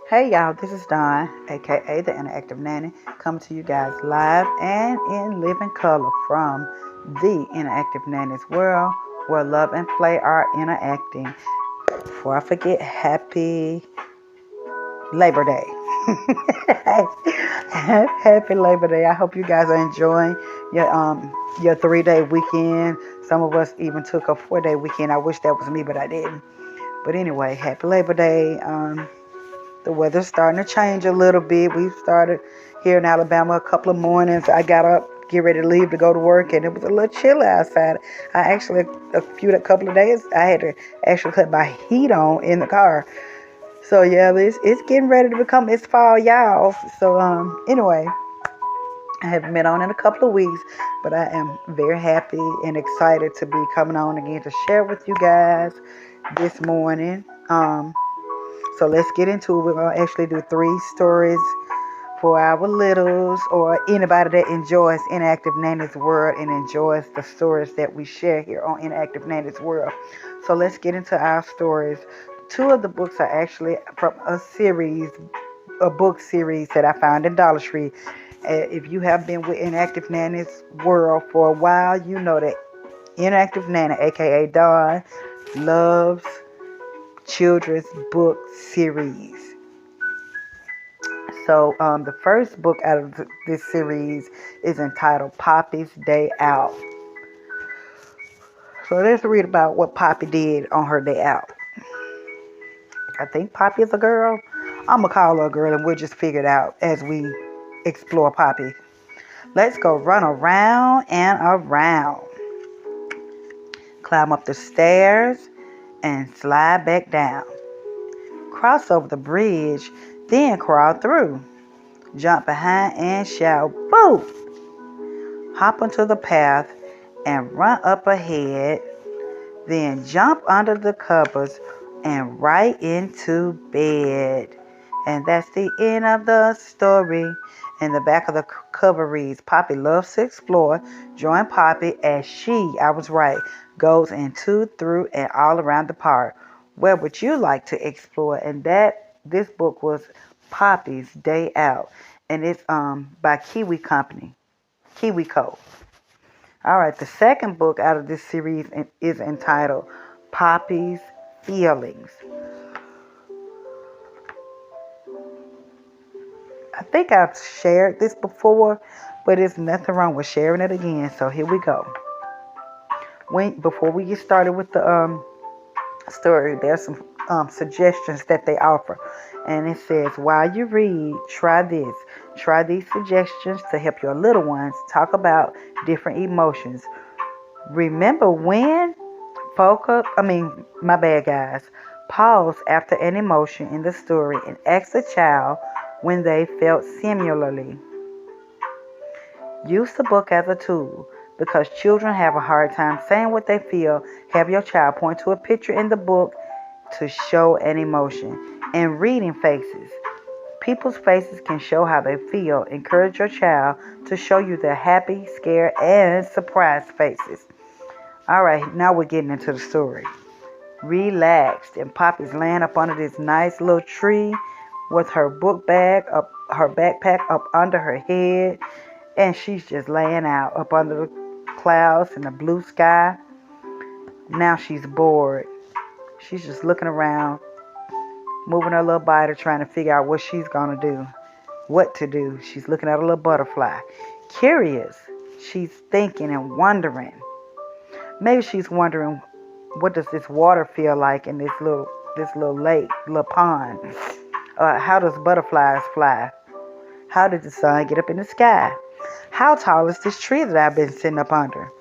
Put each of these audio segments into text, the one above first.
Hey y'all, this is Dawn, aka the Interactive Nanny, coming to you guys live and in living color from the Interactive Nanny's world, where love and play are interacting. Before I forget, happy Labor Day. Happy Labor Day. I hope you guys are enjoying your 3-day weekend. Some of us even took a 4-day weekend. I wish that was me, but I didn't. But anyway, happy Labor Day. The weather's starting to change a little bit. We've started here in Alabama a couple of mornings. I got up, get ready to leave to go to work, and it was a little chilly outside. A couple of days, I had to actually cut my heat on in the car. So yeah, it's getting ready to become it's fall, y'all. So anyway, I haven't been on in a couple of weeks, but I am very happy and excited to be coming on again to share with you guys this morning. So let's get into it. We're going to actually do 3 stories for our littles or anybody that enjoys Interactive Nanny's World and enjoys the stories that we share here on Interactive Nanny's World. So let's get into our stories. 2 of the books are actually from a book series that I found in Dollar Tree. If you have been with Interactive Nanny's World for a while, you know that Interactive Nanny, aka Dawn, loves children's book series. So the first book out of this series is entitled Poppy's Day Out. So let's read about what Poppy did on her day out. I think Poppy is a girl. I'm going to call her a girl and we'll just figure it out as we explore Poppy. Let's go run around and around. Climb up the stairs and slide back down. Cross over the bridge, then crawl through. Jump behind and shout, boo! Hop onto the path and run up ahead. Then jump under the covers and right into bed. And that's the end of the story. In the back of the cover reads, Poppy loves to explore. Join Poppy as I was right, goes into, through, and all around the park. Where would you like to explore? And this book was Poppy's Day Out. And it's by Kiwi Company, Kiwi Co. All right, the second book out of this series is entitled Poppy's Feelings. I think I've shared this before, but there's nothing wrong with sharing it again. So here we go. Before we get started with the story, there's some suggestions that they offer. And it says, while you read, try this. Try these suggestions to help your little ones talk about different emotions. Remember when? My bad, guys. Pause after an emotion in the story and ask the child when they felt similarly. Use the book as a tool. Because children have a hard time saying what they feel, have your child point to a picture in the book to show an emotion. And reading faces. People's faces can show how they feel. Encourage your child to show you their happy, scared, and surprised faces. All right, now we're getting into the story. Relaxed, and Poppy's laying up under this nice little tree with her backpack up under her head, and she's just laying out up under the clouds and the blue sky. Now she's bored. She's just looking around, moving her little body, trying to figure out what she's gonna do, what to do. She's looking at a little butterfly. Curious, she's thinking and wondering. Maybe she's wondering, what does this water feel like in this little lake, little pond? How does butterflies fly? How did the sun get up in the sky? How tall is this tree that I've been sitting up under?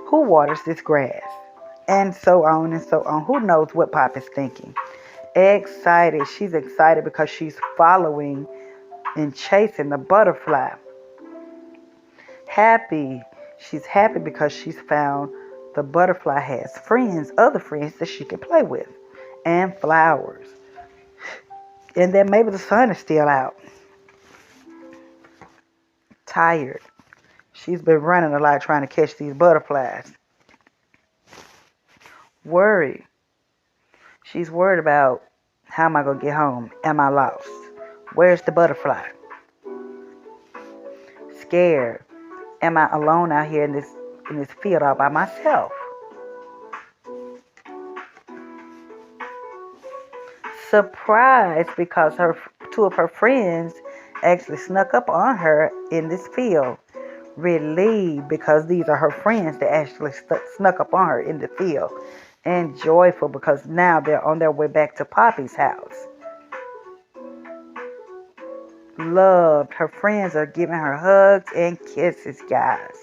Who waters this grass? And so on and so on. Who knows what Pop is thinking? Excited. She's excited because she's following and chasing the butterfly. Happy. She's happy because she's found the butterfly has other friends that she can play with, and flowers. And then maybe the sun is still out. Tired. She's been running a lot trying to catch these butterflies. Worried. She's worried about, how am I going to get home? Am I lost? Where's the butterfly? Scared. Am I alone out here in this field all by myself? Surprised because two of her friends actually snuck up on her in this field. Relieved because these are her friends that actually snuck up on her in the field. And joyful because now they're on their way back to Poppy's house. Loved. Her friends are giving her hugs and kisses, guys.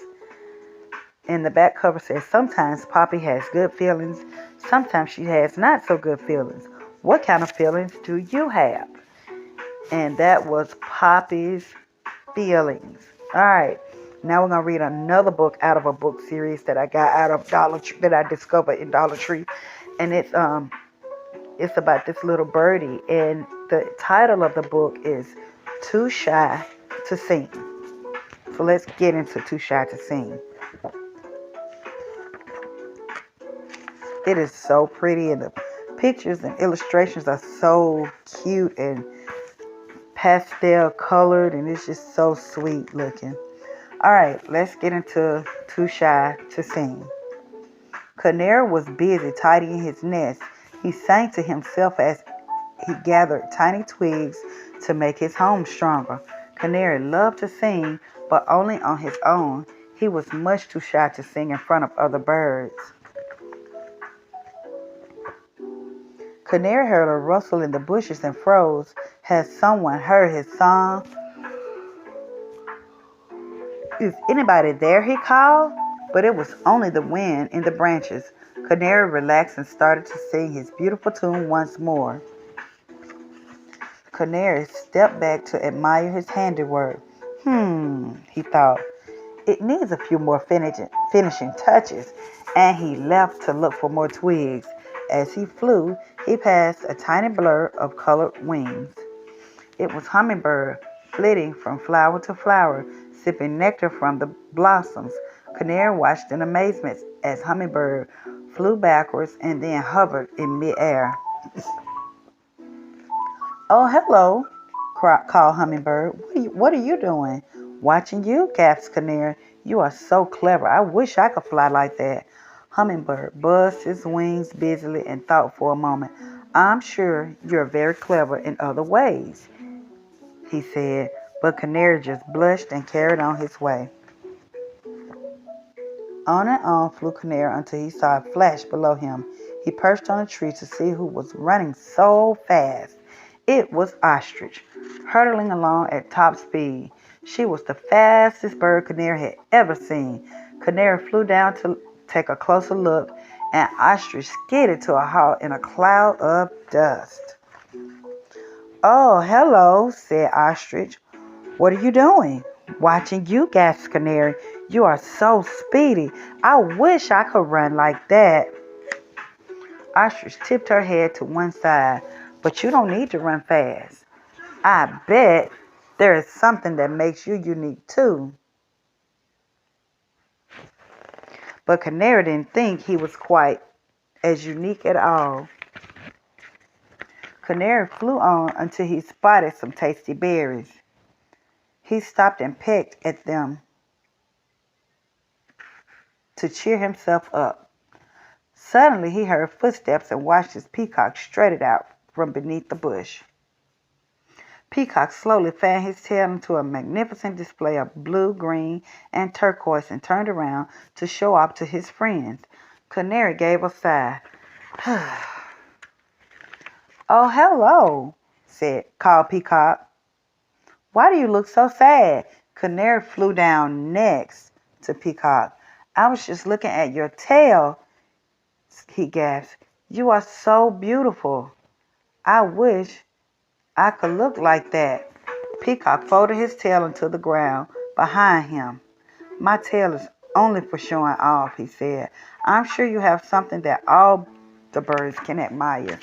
And the back cover says, sometimes Poppy has good feelings, sometimes she has not so good feelings. What kind of feelings do you have? And that was Poppy's feelings. All right. Now we're gonna read another book out of a book series that I got out of Dollar Tree, that I discovered in Dollar Tree, and it's about this little birdie, and the title of the book is Too Shy to Sing. So let's get into Too Shy to Sing. It is so pretty, and the pictures and illustrations are so cute and pastel colored, and it's just so sweet looking. All right, let's get into Too Shy to Sing. Canary was busy tidying his nest. He sang to himself as he gathered tiny twigs to make his home stronger. Canary loved to sing, but only on his own. He was much too shy to sing in front of other birds. Canary heard a rustle in the bushes and froze. Had someone heard his song? Is anybody there? He called. But it was only the wind in the branches. Canary relaxed and started to sing his beautiful tune once more. Canary stepped back to admire his handiwork. He thought. It needs a few more finishing touches, and he left to look for more twigs. As he flew, he passed a tiny blur of colored wings. It was Hummingbird, flitting from flower to flower, sipping nectar from the blossoms. Canary watched in amazement as Hummingbird flew backwards and then hovered in midair. "Oh, hello," called Hummingbird. What are you doing?" "Watching you," gasped Canary. "You are so clever. I wish I could fly like that." Hummingbird buzzed his wings busily and thought for a moment. "I'm sure you're very clever in other ways," he said, but Canary just blushed and carried on his way. On and on flew Canary until he saw a flash below him. He perched on a tree to see who was running so fast. It was Ostrich, hurtling along at top speed. She was the fastest bird Canary had ever seen. Canary flew down to take a closer look, and Ostrich skidded to a halt in a cloud of dust. "Oh, hello," said Ostrich. "What are you doing?" "Watching you," gasped Canary. "You are so speedy. I wish I could run like that." Ostrich tipped her head to one side. "But you don't need to run fast. I bet there is something that makes you unique too." But Canary didn't think he was quite as unique at all. Canary flew on until he spotted some tasty berries. He stopped and pecked at them to cheer himself up. Suddenly he heard footsteps and watched his peacock strutted out from beneath the bush. Peacock slowly fanned his tail into a magnificent display of blue, green, and turquoise and turned around to show off to his friends. Canary gave a sigh. "Oh, hello," called Peacock. "Why do you look so sad?" Canary flew down next to Peacock. "I was just looking at your tail," he gasped. "You are so beautiful. I wish I could look like that." Peacock folded his tail into the ground behind him. "My tail is only for showing off," he said. "I'm sure you have something that all the birds can admire."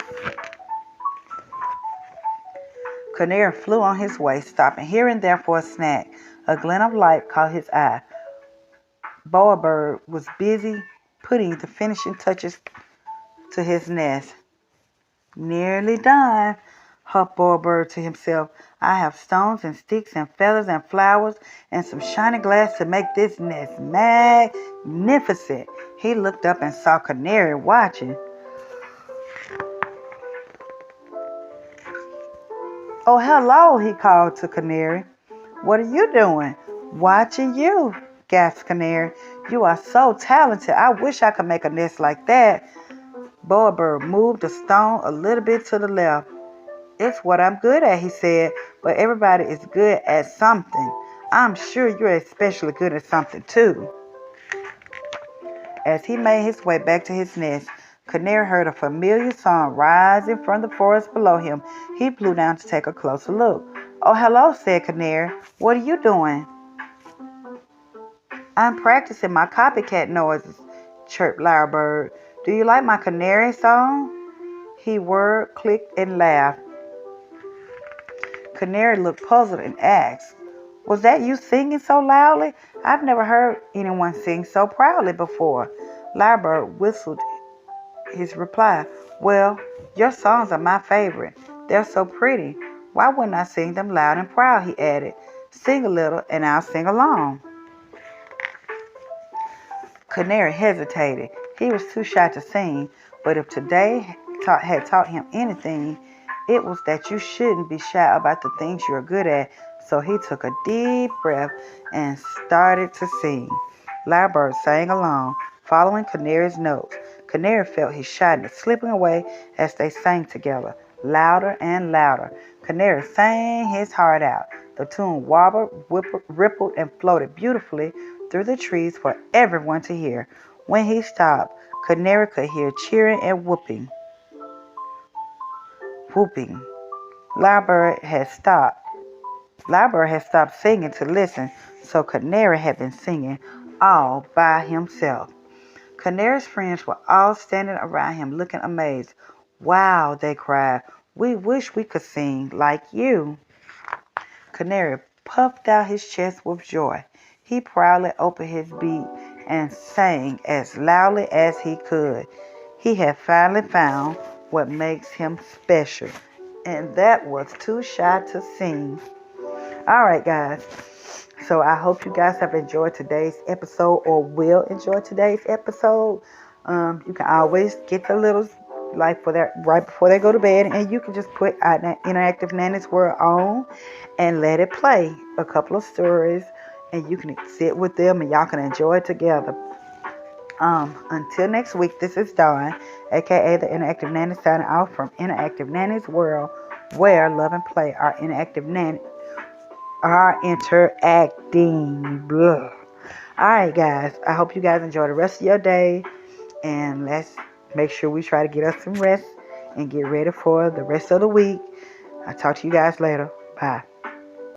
Canary flew on his way, stopping here and there for a snack. A glint of light caught his eye. Bowerbird was busy putting the finishing touches to his nest. "Nearly done. huffed Boybird to himself. I have stones and sticks and feathers and flowers and some shiny glass to make this nest magnificent. He looked up and saw Canary watching. Oh, hello, he called to Canary. What are you doing? Watching you, gasped Canary. You are so talented. I wish I could make a nest like that. Boybird moved the stone a little bit to the left. It's what I'm good at, he said, but everybody is good at something. I'm sure you're especially good at something too. As he made his way back to his nest, Canary heard a familiar song rising from the forest below him. He flew down to take a closer look. Oh, hello, said Canary. What are you doing? I'm practicing my copycat noises, chirped Lyrebird. Do you like my canary song? He whirred, clicked, and laughed. Canary looked puzzled and asked, Was that you singing so loudly? I've never heard anyone sing so proudly before. Lyrebird whistled his reply. Well, your songs are my favorite. They're so pretty. Why wouldn't I sing them loud and proud, he added. Sing a little and I'll sing along. Canary hesitated. He was too shy to sing, but if today had taught him anything, it was that you shouldn't be shy about the things you're good at. So he took a deep breath and started to sing. Lyrebird sang along, following Canary's notes. Canary felt his shyness slipping away as they sang together, louder and louder. Canary sang his heart out. The tune wobbled, rippled, and floated beautifully through the trees for everyone to hear. When he stopped, Canary could hear cheering and whooping. Lyrebird had stopped. Lyrebird had stopped singing to listen, so Canary had been singing all by himself. Canary's friends were all standing around him looking amazed. Wow, they cried. We wish we could sing like you. Canary puffed out his chest with joy. He proudly opened his beak and sang as loudly as he could. He had finally found what makes him special, and that was too shy to sing. All right, guys. So I hope you guys have enjoyed today's episode or will enjoy today's episode. You can always get the little like for that right before they go to bed, and you can just put Interactive Nanny's World on and let it play a couple of stories, and you can sit with them and y'all can enjoy it together. Until next week, this is Dawn, aka the Interactive Nanny, signing off from Interactive Nanny's World, where love and play are interacting. Blah. Alright, guys. I hope you guys enjoy the rest of your day. And let's make sure we try to get us some rest and get ready for the rest of the week. I'll talk to you guys later. Bye.